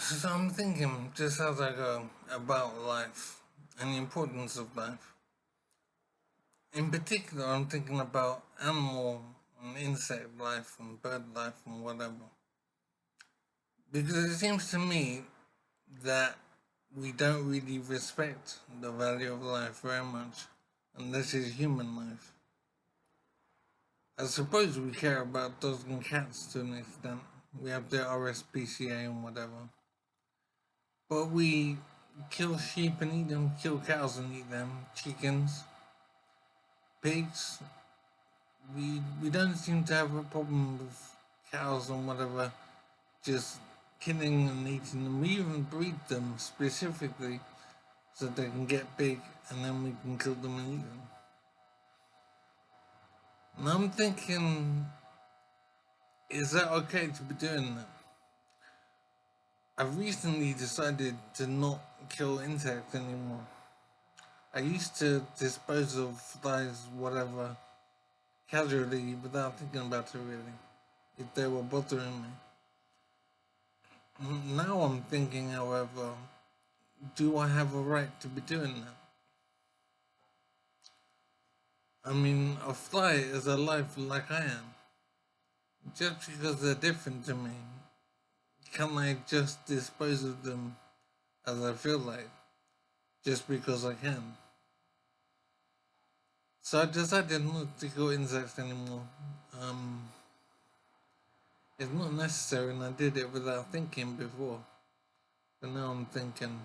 So I'm thinking, just as I go, about life and the importance of life. In particular, I'm thinking about animal and insect life and bird life and whatever. Because it seems to me that we don't really respect the value of life very much, and this is human life. I suppose we care about dogs and cats to an extent. We have the RSPCA and whatever. But we kill sheep and eat them, kill cows and eat them, chickens, pigs. We don't seem to have a problem with cows and whatever, just killing and eating them. We even breed them specifically so they can get big and then we can kill them and eat them. And I'm thinking, is that okay to be doing that? I've recently decided to not kill insects anymore. I used to dispose of flies, whatever, casually without thinking about it really, if they were bothering me. Now I'm thinking, however, do I have a right to be doing that? I mean, a fly is alive like I am. Just because they're different to me, can I just dispose of them as I feel like, just because I can? So I decided not to kill insects anymore. Um, it's not necessary, and I did it without thinking before. But now I'm thinking.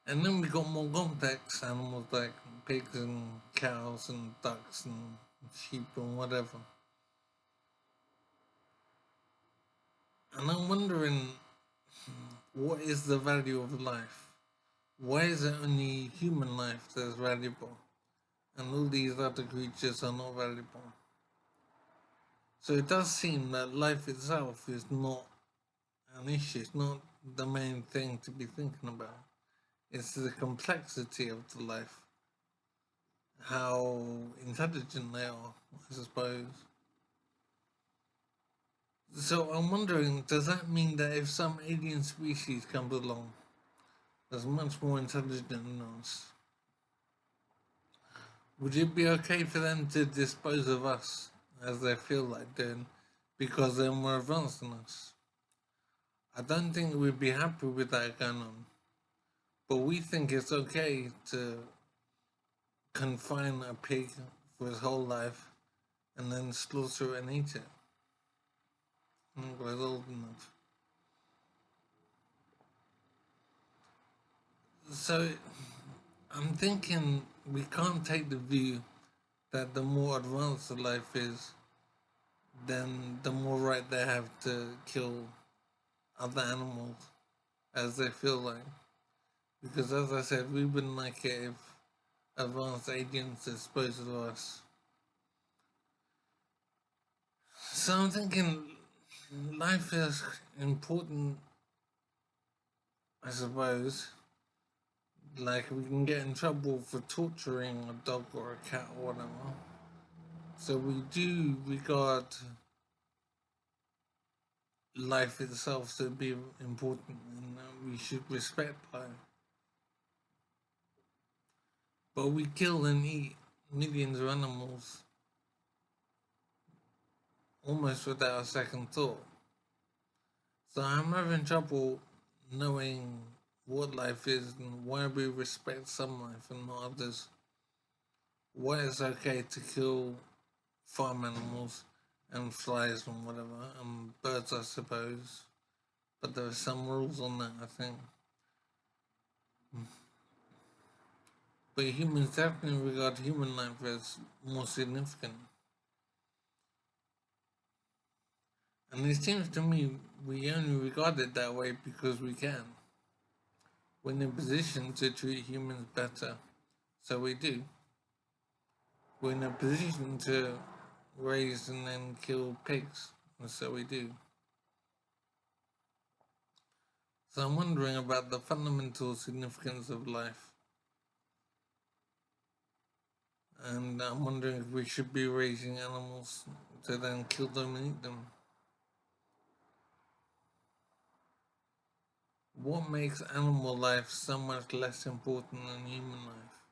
And then we got more complex animals like pigs and cows and ducks and sheep and whatever. And I'm wondering, what is the value of life? Why is it only human life that's valuable and all these other creatures are not valuable? So it does seem that life itself is not an issue, it's not the main thing to be thinking about. It's the complexity of the life, how intelligent they are, I suppose. So I'm wondering, does that mean that if some alien species comes along that's much more intelligent than us, would it be okay for them to dispose of us as they feel like doing because they're more advanced than us? I don't think we'd be happy with that going on, but we think it's okay to confine a pig for his whole life and then slaughter it and eat it when it was old enough. So I'm thinking we can't take the view that the more advanced the life is, then the more right they have to kill other animals as they feel like. Because as I said, we wouldn't like it if advanced aliens disposed of us. So I'm thinking life is important, I suppose. Like we can get in trouble for torturing a dog or a cat or whatever. So we do regard life itself to be important and we should respect life. But we kill and eat millions of animals almost without a second thought. So I'm having trouble knowing what life is and why we respect some life and not others. Why it's okay to kill farm animals and flies and whatever, and birds, I suppose. But there are some rules on that, I think. But humans definitely regard human life as more significant. And it seems to me we only regard it that way because we can. We're in a position to treat humans better, so we do. We're in a position to raise and then kill pigs, and so we do. So I'm wondering about the fundamental significance of life. And I'm wondering if we should be raising animals to then kill them and eat them. what makes animal life so much less important than human life?